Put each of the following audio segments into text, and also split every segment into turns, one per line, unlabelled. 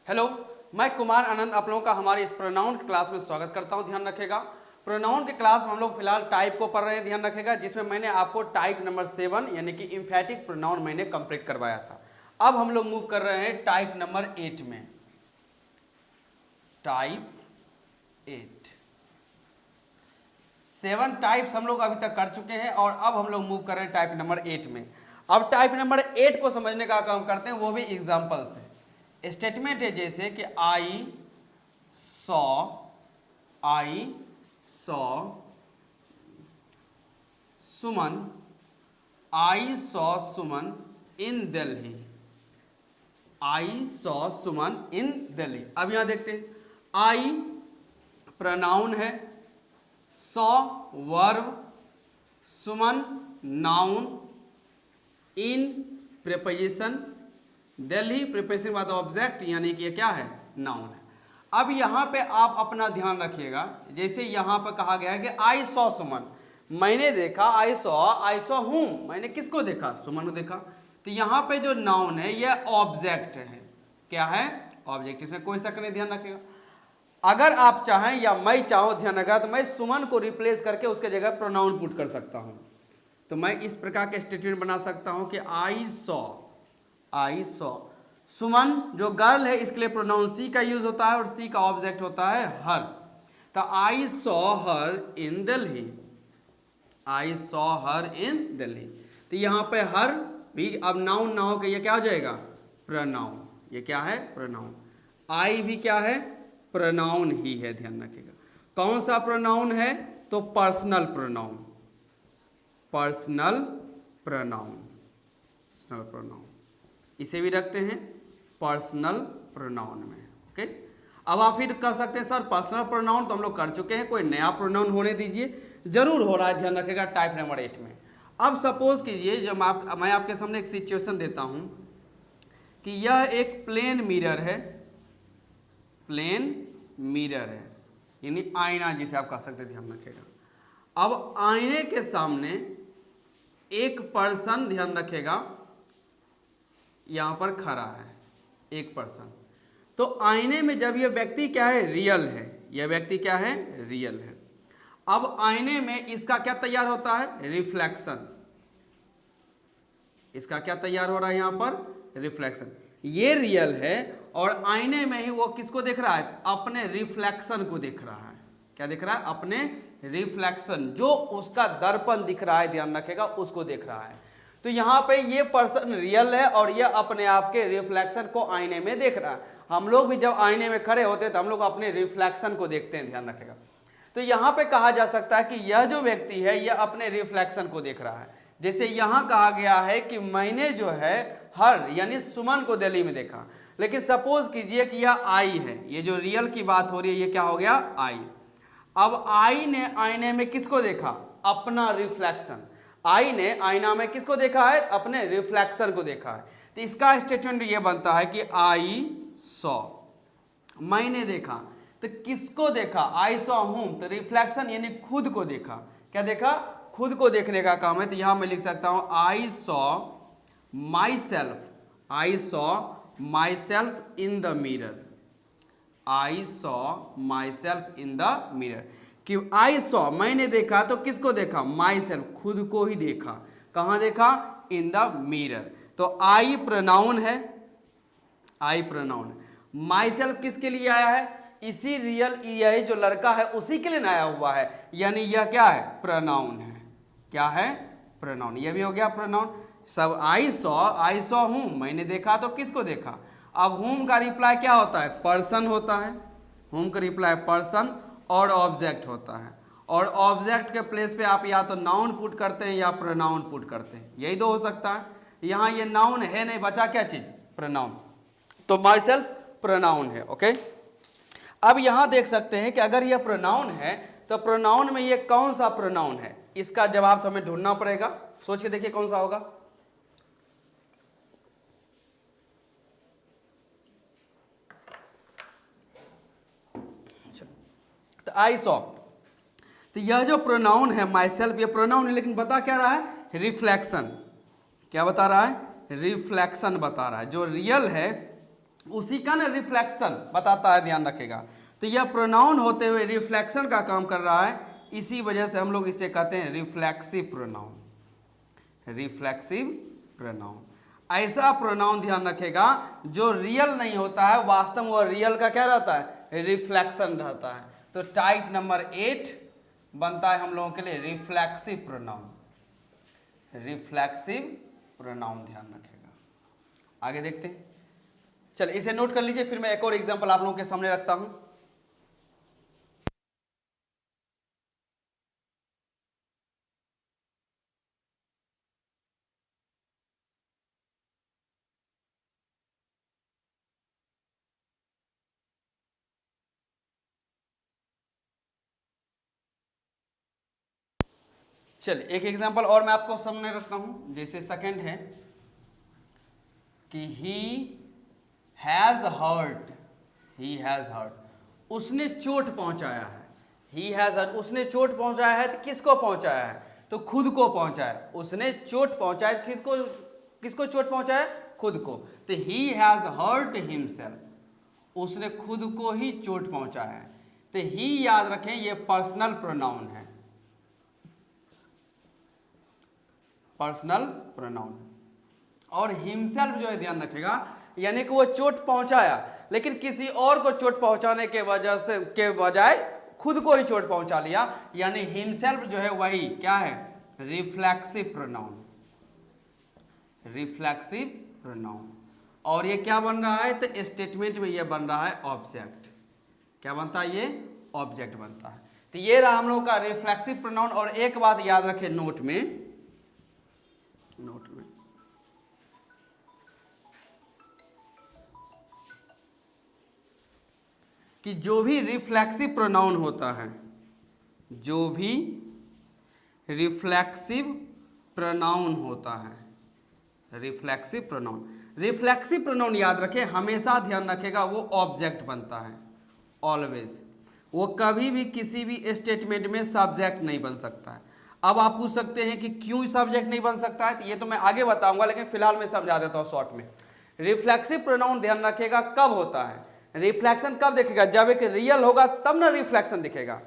Hello, मैं कुमार आनंद आप लोगों का हमारे इस प्रोनाउन क्लास में स्वागत करता हूं। ध्यान रखेगा, प्रोनाउन के क्लास में हम लोग फिलहाल टाइप को पढ़ रहे हैं। ध्यान रखेगा, जिसमें मैंने आपको टाइप नंबर 7 यानी कि एम्फैटिक प्रोनाउन मैंने कंप्लीट करवाया था। अब हम लोग मूव कर रहे हैं टाइप नंबर 8 में। टाइप 8 7 टाइप्स हम लोग अभी तक कर चुके हैं और अब हम लोग मूव कर रहे हैं टाइप नंबर 8 में। अब टाइप नंबर 8 को समझने का काम करते हैं, वो भी एग्जाम्पल से। स्टेटमेंट है जैसे कि I saw Suman, I saw Suman in Delhi, I saw Suman in Delhi. अब यहां देखते हैं, आई प्रोनाउन है, saw verb, Suman noun, in preposition, Delhi preposition बाद ऑब्जेक्ट यानी कि ये क्या है, नाउन है। अब यहाँ पे आप अपना ध्यान रखिएगा, जैसे यहाँ पर कहा गया है कि आई सॉ सुमन, मैंने देखा, आई सॉ हूँ, मैंने किसको देखा, सुमन को देखा। तो यहाँ पे जो नाउन है ये ऑब्जेक्ट है। क्या है, ऑब्जेक्ट, इसमें कोई शक नहीं। ध्यान रखिएगा, अगर आप चाहें या मैं चाहूँ, ध्यान रखा, तो मैं सुमन को रिप्लेस करके उसके जगह प्रोनाउन पुट कर सकता हूँ। तो मैं इस प्रकार के स्टेटमेंट बना सकता हूँ कि आई सॉ सुमन जो गर्ल है इसके लिए प्रोनाउन सी का यूज होता है और सी का ऑब्जेक्ट होता है हर। तो I saw her in Delhi, I saw her in Delhi. तो यहाँ पे हर भी अब नाउन ना हो के ये क्या हो जाएगा, प्रोनाउन। ये क्या है, प्रोनाउन। आई भी क्या है, प्रोनाउन ही है। ध्यान रखिएगा, कौन सा प्रोनाउन है, तो personal pronoun, personal pronoun, personal pronoun, इसे भी रखते हैं पर्सनल प्रोनाउन में। ओके, अब आप फिर कह सकते हैं सर पर्सनल प्रोनाउन तो हम लोग कर चुके हैं, कोई नया प्रोनाउन होने दीजिए। जरूर हो रहा है, ध्यान रखिएगा, टाइप नंबर 8 में। अब सपोज कीजिए, जब मैं आपके सामने एक सिचुएशन देता हूं कि यह एक प्लेन मिरर है, प्लेन मिरर है यानी आईना जिसे आप कह सकते हैं। ध्यान रखिएगा, अब आईने के सामने एक पर्सन, ध्यान रखिएगा, यहां पर खड़ा है, एक पर्सन। तो आईने में जब यह व्यक्ति क्या है, रियल है, यह व्यक्ति क्या है, रियल है। अब आईने में इसका क्या तैयार होता है, रिफ्लेक्शन। इसका क्या तैयार हो रहा है यहां पर, रिफ्लेक्शन। ये रियल है और आईने में ही वो किसको देख रहा है, अपने रिफ्लेक्शन को देख रहा है। क्या देख रहा है, अपने रिफ्लेक्शन, जो उसका दर्पण दिख रहा है, ध्यान रखेगा, उसको देख रहा है। तो यहाँ पे ये पर्सन रियल है और ये अपने आप के रिफ्लेक्शन को आईने में देख रहा है। हम लोग भी जब आईने में खड़े होते हैं तो हम लोग अपने रिफ्लेक्शन को देखते हैं। ध्यान रखेगा, तो यहाँ पे कहा जा सकता है कि यह जो व्यक्ति है यह अपने रिफ्लेक्शन को देख रहा है। जैसे यहाँ कहा गया है कि मैंने जो है हर यानी सुमन को दिल्ली में देखा, लेकिन सपोज कीजिए कि यह आई है, ये जो रियल की बात हो रही है ये क्या हो गया, आई। अब आई ने आईने में किसको देखा, अपना रिफ्लेक्शन। आई ने आईना में किसको देखा है, अपने रिफ्लेक्शन को देखा है। तो इसका स्टेटमेंट ये बनता है कि आई सॉ, मैंने देखा, तो किसको देखा, आई सॉ हूम, तो रिफ्लेक्शन यानी खुद को देखा। क्या देखा, खुद को देखने का काम है। तो यहां मैं लिख सकता हूं I saw my self, I saw my self in the mirror, I saw my self in the mirror. कि आई सॉ मैंने देखा, तो किसको देखा, माई सेल्फ, खुद को ही देखा। कहां देखा, इन द मिरर। तो आई प्रोनाउन है, आई प्रोनाउन। माई सेल्फ किसके लिए आया है, इसी रियल, यही जो लड़का है उसी के लिए आया हुआ है, यानी यह क्या है, प्रोनाउन है। क्या है, प्रोनाउन। यह भी हो गया प्रोनाउन। सब आई सॉ हूं, मैंने देखा, तो किसको देखा। अब हूम का रिप्लाई क्या होता है, पर्सन होता है। हूम का रिप्लाई पर्सन और ऑब्जेक्ट होता है, और ऑब्जेक्ट के प्लेस पे आप या तो नाउन पुट करते हैं या प्रोनाउन पुट करते हैं, यही दो हो सकता है। यहाँ ये नाउन है नहीं, बचा क्या चीज, प्रोनाउन। तो माई सेल्फ प्रोनाउन है। ओके, अब यहाँ देख सकते हैं कि अगर यह प्रोनाउन है तो प्रोनाउन में ये कौन सा प्रोनाउन है, इसका जवाब तो हमें ढूंढना पड़ेगा। सोच के देखिए कौन सा होगा। तो आई सॉ, तो यह जो प्रोनाउन है माई सेल्फ, ये प्रोनाउन है, लेकिन बता क्या रहा है, रिफ्लेक्शन। क्या बता रहा है, रिफ्लेक्शन बता रहा है। जो रियल है उसी का ना रिफ्लेक्शन बताता है, ध्यान रखेगा। तो यह प्रोनाउन होते हुए रिफ्लेक्शन का काम कर रहा है, इसी वजह से हम लोग इसे कहते हैं रिफ्लेक्सिव प्रोनाउन। रिफ्लेक्सिव प्रोनाउन ऐसा प्रोनाउन ध्यान रखेगा जो रियल नहीं होता है, वास्तव में वो रियल का क्या रहता है, रिफ्लेक्शन रहता है। तो टाइप नंबर 8 बनता है हम लोगों के लिए रिफ्लेक्सिव प्रोनाउन। रिफ्लेक्सिव प्रोनाउन ध्यान रखेगा। आगे देखते हैं, चल इसे नोट कर लीजिए, फिर मैं एक और एग्जांपल आप लोगों के सामने रखता हूं। चल एक एग्जांपल और मैं आपको सामने रखता हूं, जैसे सेकंड है कि he has hurt, he has hurt, उसने चोट पहुंचाया है। ही हैज हर्ट, उसने चोट पहुंचाया है, तो किसको पहुंचाया है, तो खुद को पहुंचाया। उसने चोट पहुंचाया, किसको किसको चोट पहुंचाया, खुद को। तो ही हैज हर्ट हिमसेल्फ, उसने खुद को ही चोट पहुंचाया है। तो ही याद रखें ये पर्सनल प्रोनाउन है, पर्सनल प्रोनाउन। और हिमसेल्फ जो है ध्यान रखेगा, यानी कि वो चोट पहुंचाया, लेकिन किसी और को चोट पहुंचाने के वजह से के बजाय खुद को ही चोट पहुंचा लिया, यानी हिमसेल्फ जो है वही क्या है, रिफ्लेक्सिव प्रोनाउन। Reflexive pronoun. और ये क्या बन रहा है, तो स्टेटमेंट में ये बन रहा है ऑब्जेक्ट। क्या बनता है, ये ऑब्जेक्ट बनता है। तो ये रहा हम लोग का रिफ्लेक्सिव प्रोनाउन। और एक बात याद रखें नोट में, कि जो भी रिफ्लेक्सिव प्रोनाउन होता है, जो भी रिफ्लेक्सिव प्रोनाउन होता है, रिफ्लेक्सिव प्रोनाउन, रिफ्लेक्सिव प्रोनाउन याद रखें, हमेशा ध्यान रखेगा वो ऑब्जेक्ट बनता है, ऑलवेज। वो कभी भी किसी भी स्टेटमेंट में सब्जेक्ट नहीं बन सकता है। अब आप पूछ सकते हैं कि क्यों सब्जेक्ट नहीं बन सकता है, तो ये तो मैं आगे बताऊंगा, लेकिन फिलहाल मैं समझा देता हूँ शॉर्ट में। रिफ्लेक्सिव प्रोनाउन ध्यान रखेगा कब होता है, रिफ्लेक्शन कब दिखेगा, जब एक रियल होगा तब ना रिफ्लेक्शन दिखेगा।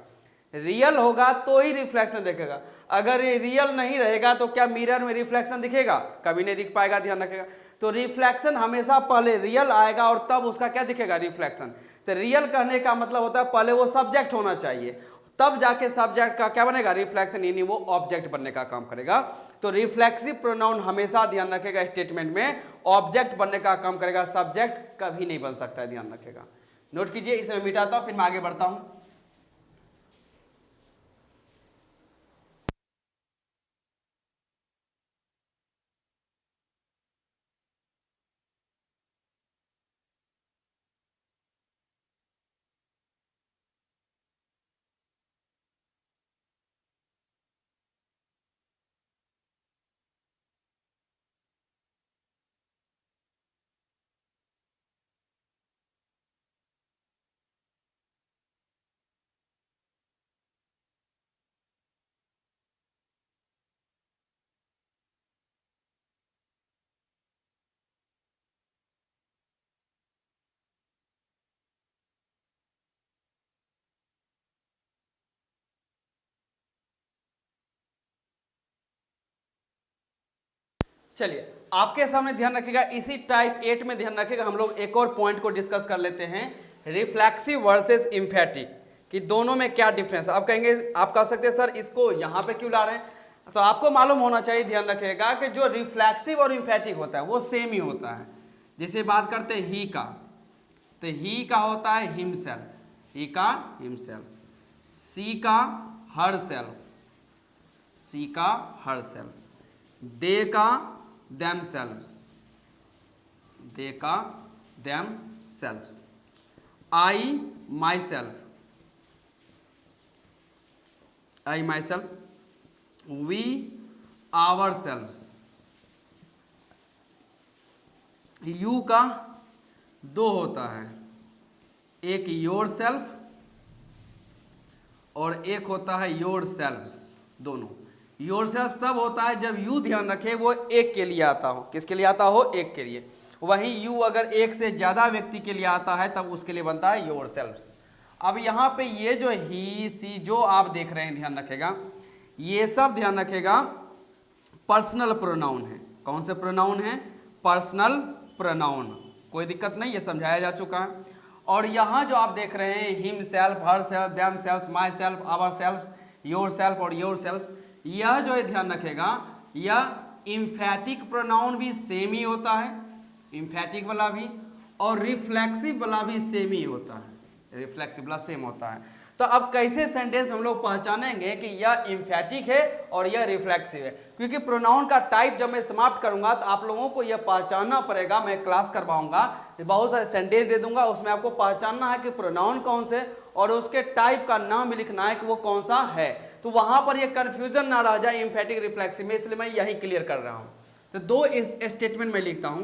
रियल होगा तो ही रिफ्लेक्शन दिखेगा। अगर ये रियल नहीं रहेगा तो क्या मिरर में रिफ्लेक्शन दिखेगा, कभी नहीं दिख पाएगा, ध्यान रखेगा। तो रिफ्लेक्शन हमेशा पहले रियल आएगा और तब उसका क्या दिखेगा, रिफ्लेक्शन। तो रियल कहने का मतलब होता है पहले वो सब्जेक्ट होना चाहिए, तब जाके सब्जेक्ट का क्या बनेगा, रिफ्लेक्शन, यानी वो ऑब्जेक्ट बनने का काम करेगा। तो रिफ्लेक्सिव प्रोनाउन हमेशा ध्यान रखेगा स्टेटमेंट में ऑब्जेक्ट बनने का काम करेगा, सब्जेक्ट कभी नहीं बन सकता है, ध्यान रखेगा। नोट कीजिए, इसे मैं मिटाता हूं, फिर मैं आगे बढ़ता हूं। चलिए आपके सामने ध्यान रखिएगा, इसी टाइप 8 में ध्यान रखिएगा, हम लोग एक और पॉइंट को डिस्कस कर लेते हैं, रिफ्लेक्सिव वर्सेस इम्फेटिक, कि दोनों में क्या डिफरेंस। आप कहेंगे, आप कह सकते हैं सर इसको यहाँ पे क्यों ला रहे हैं, तो आपको मालूम होना चाहिए, ध्यान रखिएगा कि जो रिफ्लेक्सिव और इम्फेटिक होता है वो सेम ही होता है। जैसे बात करते हैं ही का, तो ही का होता है हिमसेल्फ, ही का हिमसेल्फ, सी का हर सेल्फ, सी का हर सेल्फ, दे का themselves, they का themselves, I myself, I myself, we ourselves, you का दो होता है, एक yourself और एक होता है yourselves, दोनों। योरसेल्फ तब होता है जब यू ध्यान रखे वो एक के लिए आता हो, किसके लिए आता हो, एक के लिए। वहीं यू अगर एक से ज़्यादा व्यक्ति के लिए आता है तब उसके लिए बनता है योरसेल्व्स। अब यहाँ पे ये जो ही सी जो आप देख रहे हैं, ध्यान रखेगा, ये सब ध्यान रखेगा पर्सनल प्रोनाउन है। कौन से प्रोनाउन है? Personal pronoun. कोई दिक्कत नहीं, ये समझाया जा चुका है। और यहाँ जो आप देख रहे हैं himself, herself, themself, myself, ourself, yourself और योर सेल्फ, यह जो है ध्यान रखेगा यह इम्फैटिक प्रोनाउन भी सेम ही होता है, इम्फैटिक वाला भी, और रिफ्लेक्सिव वाला भी सेम ही होता है, रिफ्लेक्सिव वाला सेम होता है। तो अब कैसे सेंटेंस हम लोग पहचानेंगे कि यह इम्फैटिक है और यह रिफ्लेक्सिव है? क्योंकि प्रोनाउन का टाइप जब मैं समाप्त करूंगा तो आप लोगों को यह पहचानना पड़ेगा। मैं क्लास करवाऊंगा, बहुत सारे सेंटेंस दे दूंगा, उसमें आपको पहचानना है कि प्रोनाउन कौन से और उसके टाइप का नाम भी लिखना है कि वो कौन सा है। तो वहां पर यह कंफ्यूजन ना रह जाए इम्फैटिक रिफ्लेक्सिव में, इसलिए मैं यही क्लियर कर रहा हूं। तो दो इस स्टेटमेंट में लिखता हूं,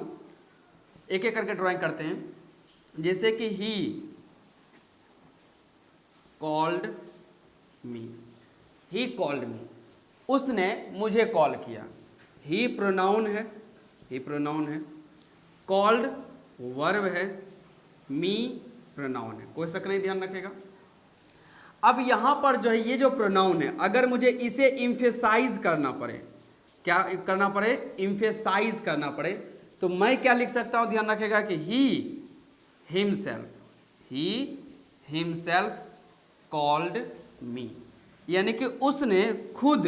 एक एक करके ड्राइंग करते हैं। जैसे कि he called me, he called me, उसने मुझे कॉल किया। ही प्रोनाउन है, ही प्रोनाउन है, कॉल्ड वर्ब है, मी प्रोनाउन है, कोई शक नहीं, ध्यान रखेगा। अब यहां पर जो है ये जो प्रोनाउन है, अगर मुझे इसे इम्फेसाइज करना पड़े, क्या करना पड़े? इम्फेसाइज करना पड़े, तो मैं क्या लिख सकता हूं? ध्यान रखेगा कि he himself, he himself called me, यानी कि उसने खुद,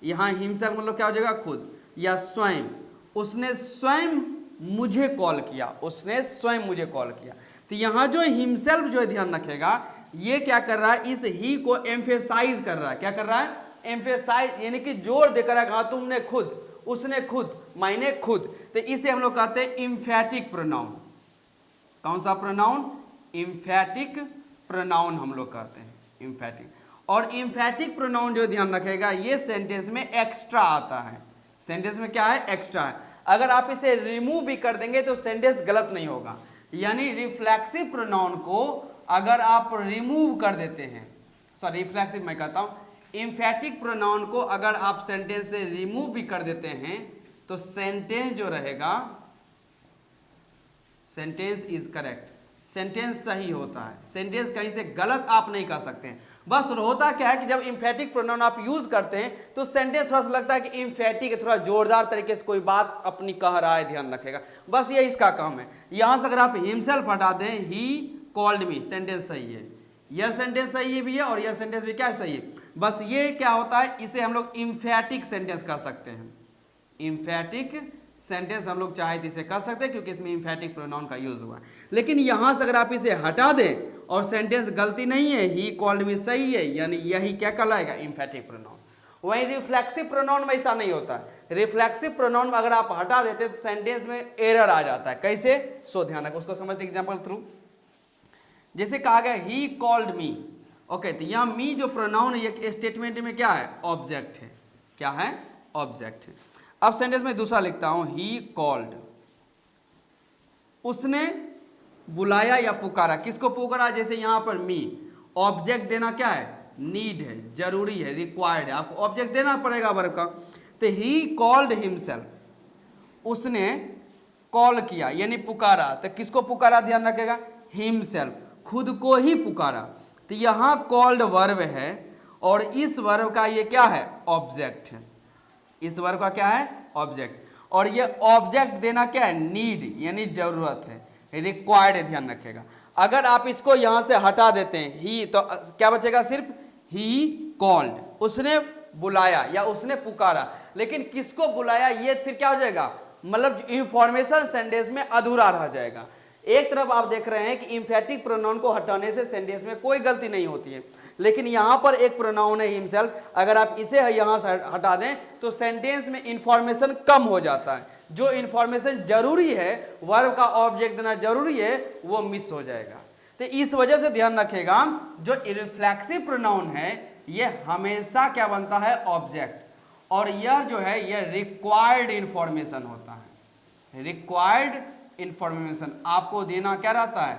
यहाँ हिमसेल्फ मतलब क्या हो जाएगा? खुद या स्वयं, उसने स्वयं मुझे कॉल किया, उसने स्वयं मुझे कॉल किया। तो यहाँ जो हिमसेल्फ जो है ध्यान रखेगा ये क्या कर रहा है? इस ही को एम्फेसाइज कर रहा है। क्या कर रहा है? एम्फेसाइज, यानी कि जोर देकर रहा है। हाँ, तुमने खुद, उसने खुद, मैंने खुद। तो इसे हम लोग कहते हैं इम्फैटिक प्रोनाउन। कौन सा प्रोनाउन? इम्फैटिक प्रोनाउन हम लोग कहते हैं, इम्फैटिक। और इम्फैटिक प्रोनाउन जो ध्यान रखेगा ये सेंटेंस में एक्स्ट्रा आता है। सेंटेंस में क्या है? एक्स्ट्रा है। अगर आप इसे रिमूव भी कर देंगे तो सेंटेंस गलत नहीं होगा। यानी रिफ्लेक्सिव प्रोनाउन को अगर आप रिमूव कर देते हैं, सॉरी रिफ्लेक्सिव मैं कहता हूं, इम्फैटिक प्रोनाउन को अगर आप सेंटेंस से रिमूव भी कर देते हैं तो सेंटेंस जो रहेगा, सेंटेंस इज करेक्ट, सेंटेंस सही होता है। सेंटेंस कहीं से गलत आप नहीं कर सकते हैं। बस होता क्या है कि जब इम्फैटिक प्रोनाउन आप यूज करते हैं तो सेंटेंस थोड़ा सा लगता है कि इम्फैटिक है, थोड़ा जोरदार तरीके से कोई बात अपनी कह रहा है, ध्यान रखेगा। बस ये इसका काम है। यहां से अगर आप हिमसेल्फ हटा दें, ही कॉल्ड मी, सेंटेंस सही है, यह सेंटेंस सही है भी है और यह सेंटेंस भी क्या सही है। बस ये क्या होता है, इसे हम लोग इम्फैटिक सेंटेंस कह सकते हैं। इम्फैटिक सेंटेंस हम लोग चाहे तो इसे कर सकते हैं क्योंकि इसमें इम्फैटिक प्रोनाउन का यूज हुआ है। लेकिन यहां से अगर आप इसे हटा दें और सेंटेंस गलती नहीं है, ही कॉल्ड मी सही है, यानी यही क्या कहलाएगा? Emphatic pronoun. वहीं रिफ्लेक्सिव प्रोनाउन में ऐसा नहीं होता है। रिफ्लेक्सिव प्रोनाउन में अगर आप हटा देते तो सेंटेंस में एरर आ जाता है। कैसे? सो ध्यान रखो, उसको समझते एग्जाम्पल थ्रू। जैसे कहा गया ही कॉल्ड मी, ओके, तो यहाँ मी जो प्रोनाउन है ये स्टेटमेंट में क्या है? ऑब्जेक्ट है। क्या है? ऑब्जेक्ट है। अब सेंटेंस में दूसरा लिखता हूं, ही कॉल्ड, उसने बुलाया या पुकारा। किसको पुकारा? जैसे यहां पर मी, ऑब्जेक्ट देना क्या है? नीड है, जरूरी है, रिक्वायर्ड है, आपको ऑब्जेक्ट देना पड़ेगा वर्ब का। तो ही कॉल्ड हिमसेल्फ, उसने कॉल किया यानी पुकारा। तो किसको पुकारा? ध्यान रखेगा, हिमसेल्फ, खुद को ही पुकारा। तो यहां कॉल्ड वर्ब है और इस वर्ब का ये क्या है? ऑब्जेक्ट है। इस वर्ब का क्या है? ऑब्जेक्ट। और ये ऑब्जेक्ट देना क्या है? नीड, यानी जरूरत है, रिक्वायर्ड है, ध्यान रखेगा। अगर आप इसको यहां से हटा देते हैं ही, तो क्या बचेगा? सिर्फ ही कॉल्ड, उसने बुलाया या उसने पुकारा। लेकिन किसको बुलाया ये फिर क्या हो जाएगा? मतलब इंफॉर्मेशन सेंटेंस में अधूरा रह जाएगा। एक तरफ आप देख रहे हैं कि इम्फैटिक प्रोनाउन को हटाने से सेंटेंस में कोई गलती नहीं होती है, लेकिन यहां पर एक प्रोनाउन है हिमसेल्फ, अगर आप इसे यहां से हटा दें तो सेंटेंस में इंफॉर्मेशन कम हो जाता है। जो इंफॉर्मेशन जरूरी है, वर्ब का ऑब्जेक्ट देना जरूरी है, वो मिस हो जाएगा। तो इस वजह से ध्यान रखेगा, जो रिफ्लेक्सिव प्रोनाउन है ये हमेशा क्या बनता है? ऑब्जेक्ट। और यह जो है यह रिक्वायर्ड इंफॉर्मेशन होता है। रिक्वायर्ड इंफॉर्मेशन आपको देना क्या रहता है?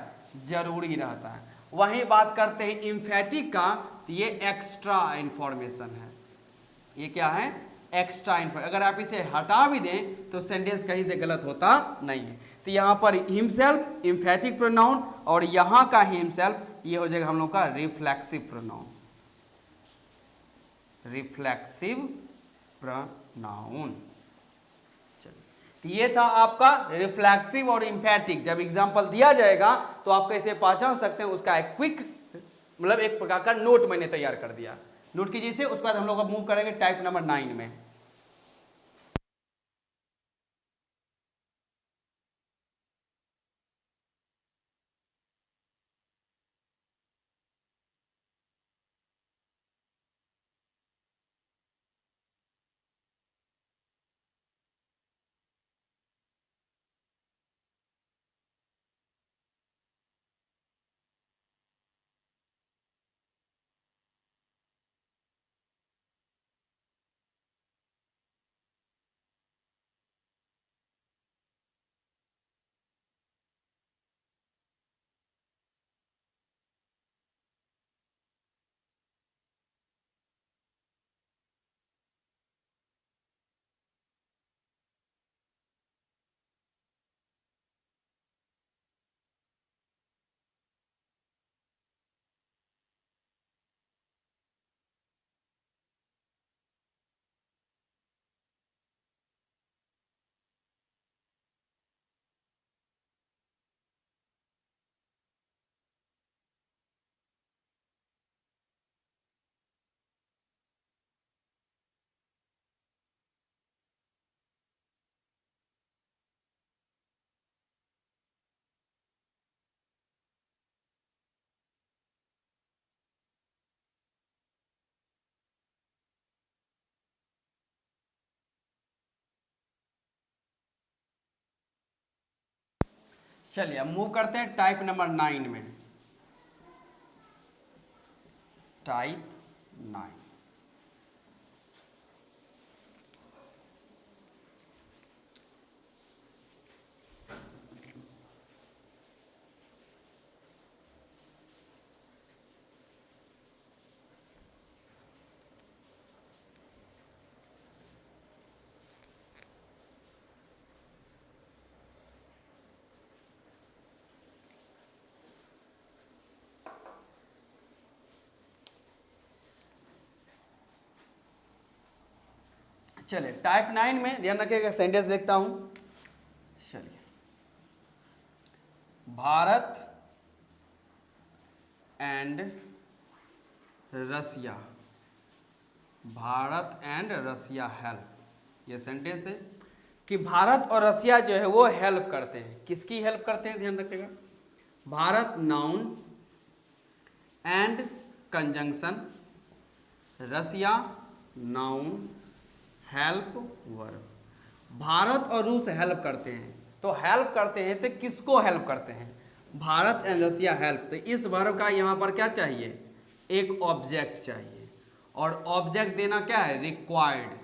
जरूरी रहता है। वहीं बात करते हैं इम्फैटिक का, तो ये एक्स्ट्रा इंफॉर्मेशन है। ये क्या है? Extra information. अगर आप इसे हटा भी दें तो सेंटेंस कहीं से गलत होता नहीं है। तो यहाँ पर हिमसेल्फ एम्फैटिक प्रोनाउन और यहाँ का हिमसेल्फ ये हो जाएगा हम लोग का रिफ्लेक्सिव प्रोनाउन, रिफ्लेक्सिव प्रोनाउन। तो ये था आपका रिफ्लेक्सिव और एम्फैटिक। जब एग्जांपल दिया जाएगा तो आप कैसे पहचान सकते हैं, उसका एक क्विक मतलब एक प्रकार का नोट मैंने तैयार कर दिया, नोट कीजिए इसे। उसके बाद हम लोग अब मूव करेंगे टाइप नंबर 9 में। चलिए अब मूव करते हैं टाइप नंबर 9 में। टाइप 9 चलिए टाइप 9 में ध्यान रखिएगा, सेंटेंस देखता हूं। चलिए, Bharat and Russia, Bharat and Russia help, ये सेंटेंस है कि भारत और रसिया जो है वो हेल्प करते हैं। किसकी हेल्प करते हैं, ध्यान रखिएगा। Bharat noun and conjunction, Russia noun help verb. Bharat और रूस हेल्प करते हैं, तो हेल्प करते हैं तो किसको हेल्प करते हैं, भारत एंड रसिया हेल्प। तो इस वर्ब का यहाँ पर क्या चाहिए, एक ऑब्जेक्ट चाहिए, और ऑब्जेक्ट देना क्या है, रिक्वायर्ड,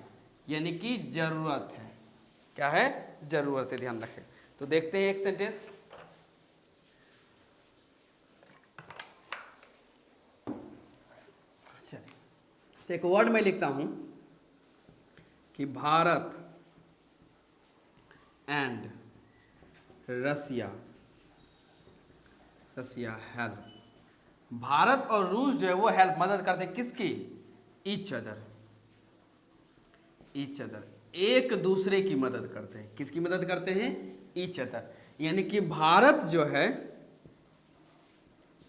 यानी कि जरूरत है। क्या है, जरूरत है, ध्यान रखें। तो देखते हैं एक सेंटेंस। चलिए, तो एक वर्ड में लिखता हूं कि Bharat and Russia, Russia help. Bharat और रूस जो है वो हेल्प, मदद करते हैं किसकी, ईच अदर, ईच अदर, एक दूसरे की मदद करते हैं। किसकी मदद करते हैं, ईच अदर। यानी कि भारत जो है,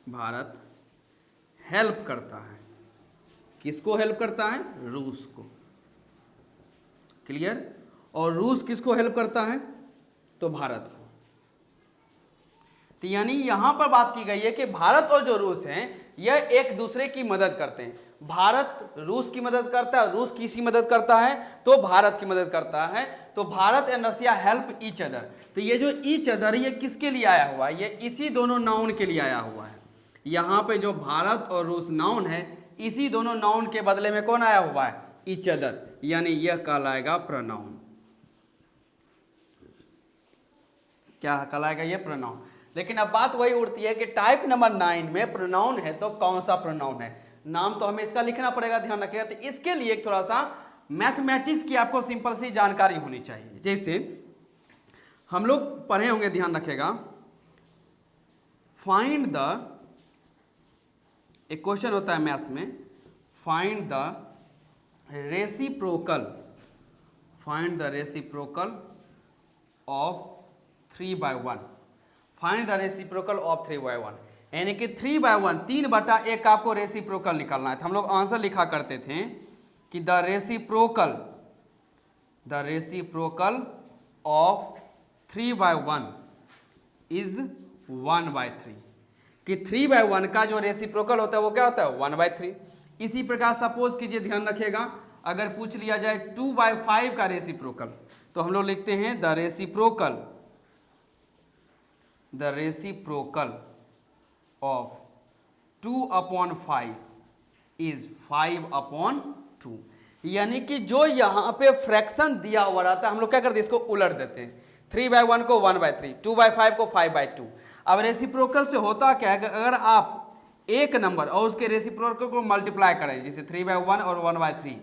भारत हेल्प करता है, किसको हेल्प करता है, रूस को। क्लियर। और रूस किसको हेल्प करता है, तो भारत को। तो यानी यहां पर बात की गई है कि भारत और जो रूस हैं यह एक दूसरे की मदद करते हैं। भारत रूस की मदद करता है, रूस किसकी मदद करता है, तो भारत की मदद करता है। तो Bharat and Russia help each other. तो ये जो ईच अदर ये किसके लिए आया हुआ है, ये इसी दोनों नाउन के लिए आया हुआ है। यहाँ पे जो भारत और रूस नाउन है, इसी दोनों नाउन के बदले में कौन आया हुआ है, ईच अदर, यानी यह कहलाएगा प्रोनाउन। क्या कहलाएगा, यह प्रोनाउन। लेकिन अब बात वही उठती है कि टाइप नंबर 9 में प्रोनाउन है तो कौन सा प्रोनाउन है, नाम तो हमें इसका लिखना पड़ेगा, ध्यान रखिएगा। तो इसके लिए थोड़ा सा मैथमेटिक्स की आपको सिंपल सी जानकारी होनी चाहिए। जैसे हम लोग पढ़े होंगे, ध्यान रखेगा, फाइंड द, एक क्वेश्चन होता है मैथ्स में, find the reciprocal, find the reciprocal of 3/1, find the reciprocal of 3/1, यानी कि 3/1, 3/1 आपको रेसिप्रोकल निकालना है। तो हम लोग आंसर लिखा करते थे कि द रेसिप्रोकल ऑफ 3/1 इज 1/3, कि 3/1 का जो रेसिप्रोकल होता है वो क्या होता है, 1/3। इसी प्रकार सपोज कीजिए, ध्यान रखिएगा, अगर पूछ लिया जाए 2/5 का रेसिप्रोकल, तो हम लोग लिखते हैं द रेसिप्रोकल ऑफ 2/5 इज 5/2, यानी कि जो यहाँ पे फ्रैक्शन दिया हुआ रहता है हम लोग क्या करते हैं, इसको उलट देते हैं। 3/1 को 1/3, 2/5 को 5/2। अब रेसिप्रोकल से होता क्या है, अगर आप एक नंबर और उसके रेसिप्रोकल को मल्टीप्लाई करें, जैसे 3/1 और 1/3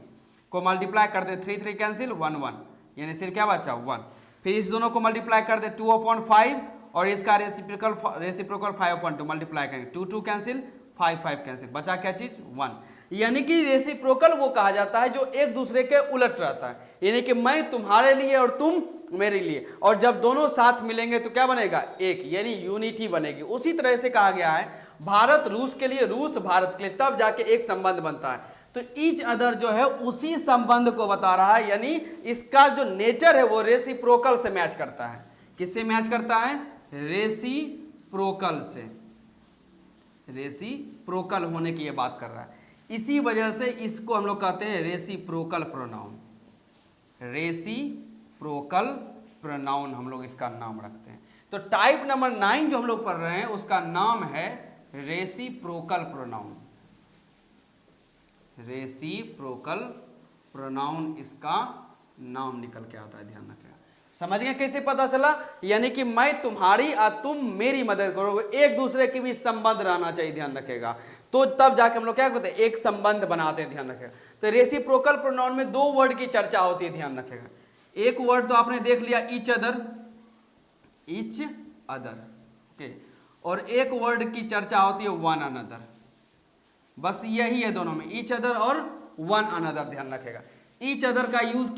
को मल्टीप्लाई कर दे, 3 3 कैंसिल, 1 1, यानी सिर्फ क्या बचा, 1। फिर इस दोनों को मल्टीप्लाई कर दे 2/5 और इसका रेसिप्रोकल 5/2 मल्टीप्लाई करेंगे, 2 2 कैंसिल, 5 5 कैंसिल, बचा क्या चीज, 1। यानी कि रेसिप्रोकल वो कहा जाता है जो एक दूसरे के उलट रहता है, यानी कि मैं तुम्हारे लिए और तुम मेरे लिए, और जब दोनों साथ मिलेंगे तो क्या बनेगा, एक, यानी यूनिटी बनेगी। उसी तरह से कहा गया है भारत रूस के लिए, रूस भारत के लिए, तब जाके एक संबंध बनता है। तो ईच अदर जो है उसी संबंध को बता रहा है, यानी इसका जो नेचर है वो रेसिप्रोकल से मैच करता है। किससे मैच करता है, रेसिप्रोकल से, रेसिप्रोकल होने की ये बात कर रहा है। इसी वजह से इसको हम लोग कहते हैं रेसिप्रोकल प्रोनाउन, रेसिप्रोकल प्रोनाउन हम लोग इसका नाम रखते हैं। तो टाइप नंबर 9 जो हम लोग पढ़ रहे हैं उसका नाम है रेसिप्रोकल प्रोनाउन, रेसिप्रोकल प्रोनाउन इसका नाम निकल के आता है, ध्यान रखिएगा। समझ गए कैसे पता चला, यानी कि मैं तुम्हारी और तुम मेरी मदद करोगे, एक दूसरे के बीच संबंध रहना चाहिए, ध्यान रखेगा। तो तब जाके हम लोग क्या करते हैं, एक संबंध बनाते हैं, ध्यान रखेगा। तो रेसिप्रोकल प्रोनाउन में 2 वर्ड की चर्चा होती है, ध्यान रखेगा। एक वर्ड तो आपने देख लिया, each other, each other, okay, और एक वर्ड की चर्चा होती है वन अनदर। बस यही है दोनों में, ईच अदर और वन अनदर, ध्यान रखेगा। ईच अदर का यूज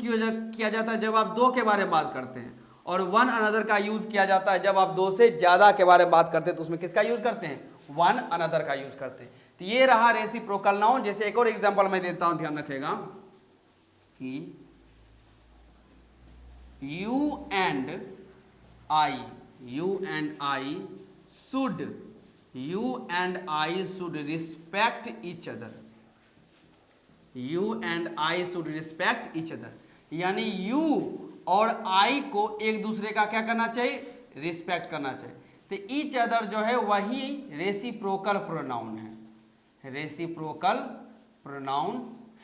किया जाता है जब आप 2 के बारे में बात करते हैं, और वन अनदर का यूज किया जाता है जब आप 2 से ज्यादा के बारे में बात करते हैं। तो उसमें किसका यूज करते हैं, वन अनदर का यूज करते हैं। तो ये रहा रेसिप्रोकल नाउन। जैसे एक और एग्जांपल मैं देता हूं, ध्यान रखेगा, कि you and I should respect each other, you and I should respect each other, यानी यू और आई को एक दूसरे का क्या करना चाहिए, रिस्पेक्ट करना चाहिए। तो ईच अदर जो है वही रेसिप्रोकल प्रोनाउन है, रेसिप्रोकल प्रोनाउन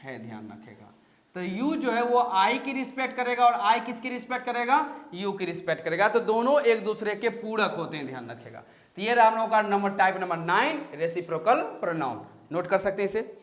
है, ध्यान रखेगा। तो यू जो है वो आई की रिस्पेक्ट करेगा और आई किसकी रिस्पेक्ट करेगा, यू की रिस्पेक्ट करेगा। तो दोनों एक दूसरे के पूरक होते हैं, ध्यान रखेगा। तो ये रहा हम लोगों का number, type number 9, reciprocal pronoun. Note कर सकते हैं इसे।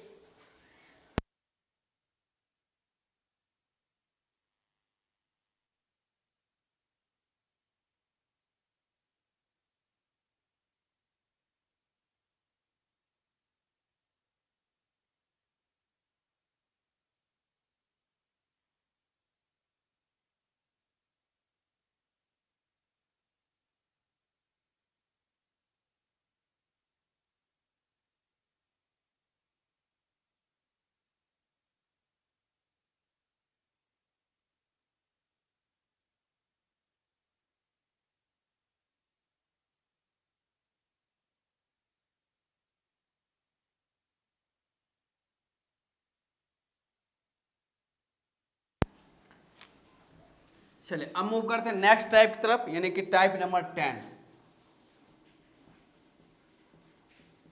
चलिए अब मूव करते हैं नेक्स्ट टाइप की तरफ, यानी कि टाइप नंबर 10,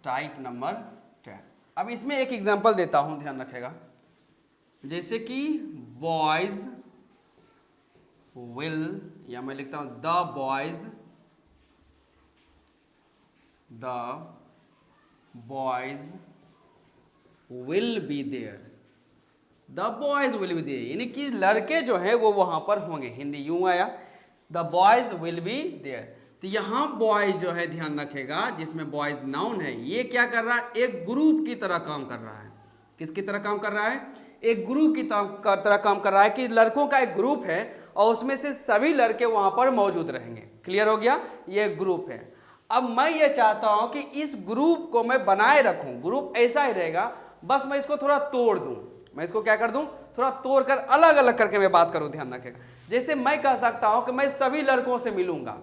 टाइप नंबर 10। अब इसमें एक एग्जांपल देता हूं, ध्यान रखेगा। जैसे कि बॉयज विल, या मैं लिखता हूं the boys will be there, the boys will be there, यानी कि लड़के जो है वो वहां पर होंगे। हिंदी यूं आया, the boys will be there. तो यहाँ बॉयज जो है ध्यान रखेगा, जिसमें बॉयज नाउन है, ये क्या कर रहा है, एक ग्रुप की तरह काम कर रहा है। किसकी तरह काम कर रहा है, एक ग्रुप की तरह काम कर रहा है, कि लड़कों का एक ग्रुप है और उसमें से सभी लड़के वहां पर मौजूद रहेंगे। क्लियर हो गया, ये ग्रुप है। अब मैं ये चाहता हूं कि इस ग्रुप को मैं बनाए रखूं, ग्रुप ऐसा ही रहेगा, बस मैं इसको थोड़ा तोड़ दूं। मैं इसको क्या कर दूं, थोड़ा तोड़ कर अलग अलग करके मैं बात करूं, ध्यान रखेगा। जैसे मैं कह सकता हूं कि मैं सभी लड़कों से मिलूंगा,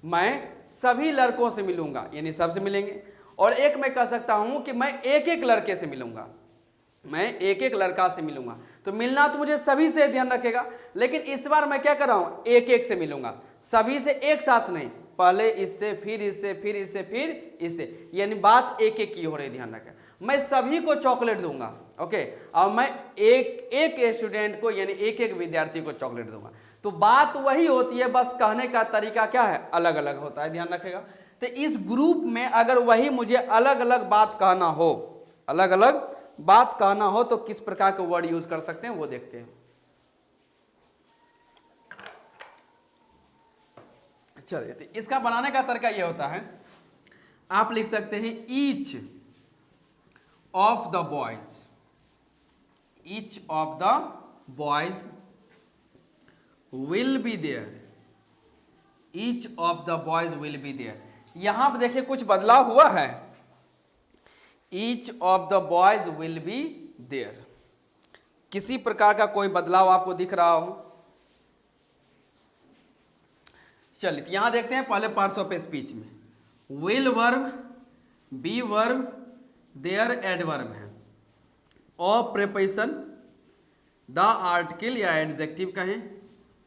मैं सभी लड़कों से मिलूंगा, यानी सबसे मिलेंगे। और एक मैं कह सकता हूं कि मैं एक एक लड़के से मिलूंगा, मैं एक एक लड़का से मिलूंगा। तो मिलना तो मुझे सभी से, ध्यान रखेगा, लेकिन इस बार मैं क्या कर रहा हूं, एक एक से मिलूंगा, सभी से एक साथ नहीं, पहले इससे, फिर इससे, फिर इससे, फिर इससे, यानी बात एक एक की हो रही, ध्यान रखें। मैं सभी को चॉकलेट दूंगा, ओके, और मैं एक एक स्टूडेंट को, यानी एक एक विद्यार्थी को चॉकलेट दूंगा। तो बात वही होती है, बस कहने का तरीका क्या है, अलग अलग होता है, ध्यान रखेगा। तो इस ग्रुप में अगर वही मुझे अलग अलग बात कहना हो, अलग अलग बात कहना हो, तो किस प्रकार के वर्ड यूज कर सकते हैं वो देखते हैं। चलिए, तो इसका बनाने का तरीका ये होता है, आप लिख सकते हैं each of the boys, each of the boys will be there, each of the boys will be there. यहां पर देखिए कुछ बदलाव हुआ है, each of the boys will be there. किसी प्रकार का कोई बदलाव आपको दिख रहा हो? चलिए, यहां देखते हैं पहले पार्ट्स ऑफ स्पीच में, will verb, be verb, there adverb है, और प्रीपोजिशन, द आर्टिकल या एडजेक्टिव कहें,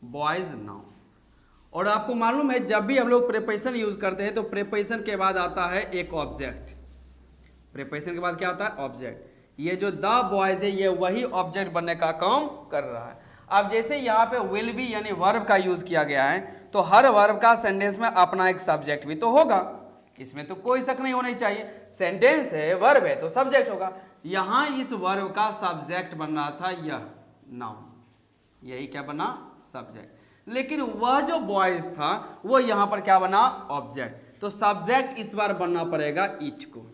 बॉयज नाउन। और आपको मालूम है जब भी हम लोग प्रीपोजिशन यूज करते हैं तो प्रीपोजिशन के बाद आता है एक ऑब्जेक्ट, प्रीपोजिशन के बाद क्या आता है, ऑब्जेक्ट। ये जो द बॉयज है ये वही ऑब्जेक्ट बनने का काम कर रहा है। अब जैसे यहाँ पे विल बी यानी वर्ब का यूज किया गया है, तो हर वर्ब का सेंटेंस में अपना एक सब्जेक्ट भी तो होगा, इसमें तो कोई शक नहीं होना चाहिए। सेंटेंस है, वर्ब है, तो सब्जेक्ट होगा। यहाँ इस वर्ब का सब्जेक्ट बन रहा था यह नाउन, यही क्या बना, सब्जेक्ट। लेकिन वह जो बॉयज था वो यहाँ पर क्या बना, ऑब्जेक्ट। तो सब्जेक्ट इस बार बनना पड़ेगा ईच को,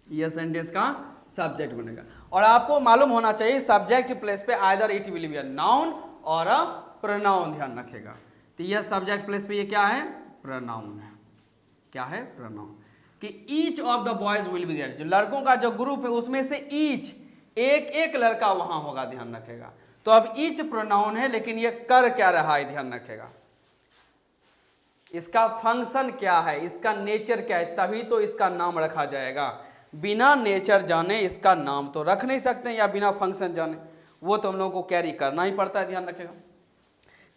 यह सेंटेंस का सब्जेक्ट बनेगा। और आपको मालूम होना चाहिए सब्जेक्ट प्लेस पे either it will be a noun और अ प्रोनाउन, ध्यान रखेगा। तो यह सब्जेक्ट प्लेस पे ये क्या है, प्रोनाउन है। क्या है, प्रोनाउन। कि each of the boys will be there, जो लड़कों का जो ग्रुप है उसमें से ईच, एक एक लड़का वहां होगा, ध्यान रखेगा। तो अब ईच प्रोनाउन है, लेकिन ये कर क्या रहा है, ध्यान रखेगा। इसका फंक्शन क्या है, इसका नेचर क्या है, तभी तो इसका नाम रखा जाएगा। बिना नेचर जाने इसका नाम तो रख नहीं सकते, या बिना फंक्शन जाने, वो तो हम लोगों को कैरी करना ही पड़ता है, ध्यान रखेगा।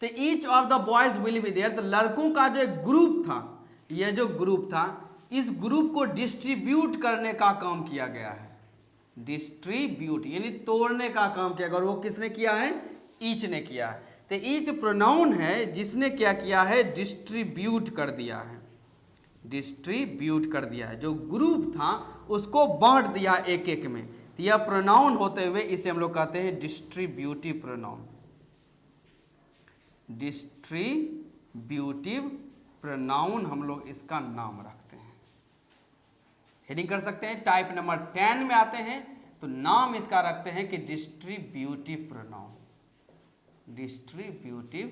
तो each of the boys will be there, तो लड़कों का जो एक ग्रुप था, यह जो ग्रुप था, इस ग्रुप को डिस्ट्रीब्यूट करने का काम किया गया है। डिस्ट्रीब्यूट यानी तोड़ने का काम किया गया, और वो किसने किया है, ईच ने किया है। तो ईच प्रोनाउन है जिसने क्या किया है, डिस्ट्रीब्यूट कर दिया है, डिस्ट्रीब्यूट कर दिया है। जो ग्रुप था उसको बांट दिया एक एक में, तो यह प्रोनाउन होते हुए इसे हम लोग कहते हैं डिस्ट्रीब्यूटिव प्रोनाउन, डिस्ट्रीब्यूटिव प्रोनाउन हम लोग इसका नाम रखते हैं। हेडिंग कर सकते हैं, टाइप नंबर 10 में आते हैं तो नाम इसका रखते हैं कि distributive pronoun, distributive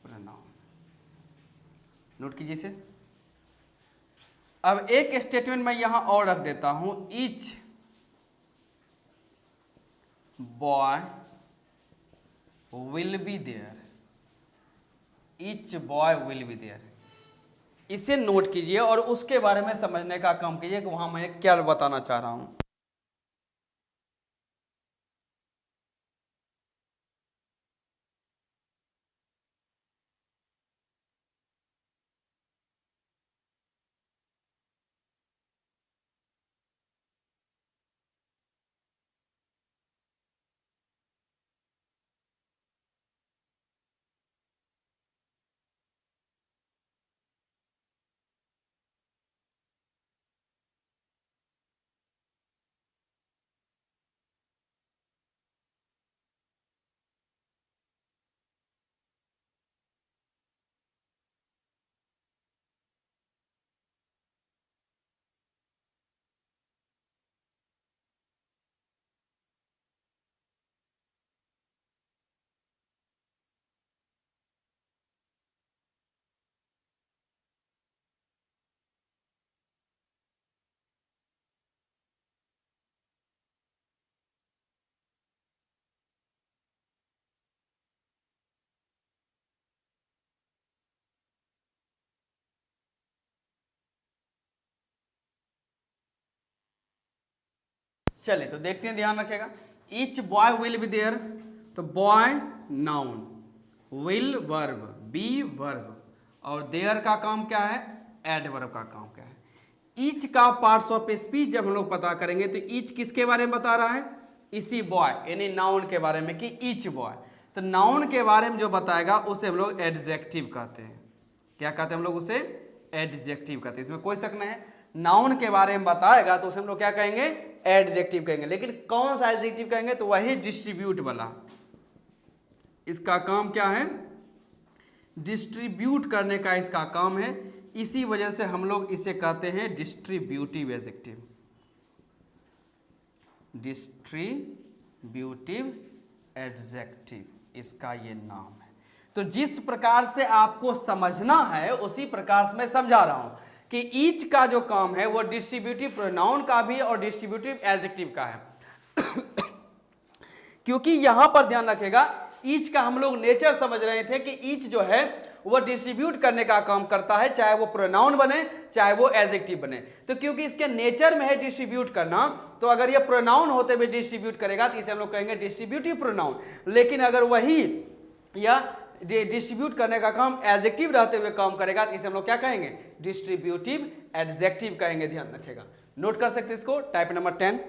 pronoun. Note कीजिए इसे। अब एक स्टेटमेंट मैं यहां और रख देता हूं, each boy will be there, each boy will be there. इसे नोट कीजिए और उसके बारे में समझने का काम कीजिए कि वहां मैं क्या बताना चाह रहा हूं। चलिए तो देखते हैं, ध्यान रखेगा। Each boy will be there, तो boy noun, will verb, be verb, और देयर का काम क्या है, एडवर्ब का काम क्या है। ईच का पार्ट्स ऑफ स्पीच जब हम लोग पता करेंगे तो ईच किसके बारे में बता रहा है, इसी बॉय यानी नाउन के बारे में, कि ईच बॉय। तो नाउन के बारे में जो बताएगा उसे हम लोग एडजेक्टिव कहते हैं। क्या कहते हैं हम लोग, उसे एडजेक्टिव कहते हैं, इसमें कोई शक नहीं है। नाउन के बारे में बताएगा तो उसे हम लोग क्या कहेंगे, एडजेक्टिव कहेंगे। लेकिन कौन सा एडजेक्टिव कहेंगे, तो वही डिस्ट्रीब्यूट वाला। इसका काम क्या है, डिस्ट्रीब्यूट करने का इसका काम है। इसी वजह से हम लोग इसे कहते हैं डिस्ट्रीब्यूटिव एडजेक्टिव, डिस्ट्रीब्यूटिव एडजेक्टिव इसका ये नाम है। तो जिस प्रकार से आपको समझना है उसी प्रकार से मैं समझा रहा हूं कि ईच का जो काम है वो डिस्ट्रीब्यूटिव प्रोनाउन का भी और डिस्ट्रीब्यूटिव एडजेक्टिव का है। क्योंकि यहां पर ध्यान रखेगा, ईच का हम लोग नेचर समझ रहे थे कि ईच जो है वो डिस्ट्रीब्यूट करने का काम करता है, चाहे वो प्रोनाउन बने चाहे वो एडजेक्टिव बने। तो क्योंकि इसके नेचर में है डिस्ट्रीब्यूट करना, तो अगर ये प्रोनाउन होते हुए डिस्ट्रीब्यूट करेगा तो इसे हम लोग कहेंगे डिस्ट्रीब्यूटिव प्रोनाउन। लेकिन अगर वही या डिस्ट्रीब्यूट करने का काम एडजेक्टिव रहते हुए काम करेगा तो इसे हम लोग क्या कहेंगे, डिस्ट्रीब्यूटिव एडजेक्टिव कहेंगे। ध्यान रखेगा, नोट कर सकते इसको, टाइप नंबर 10।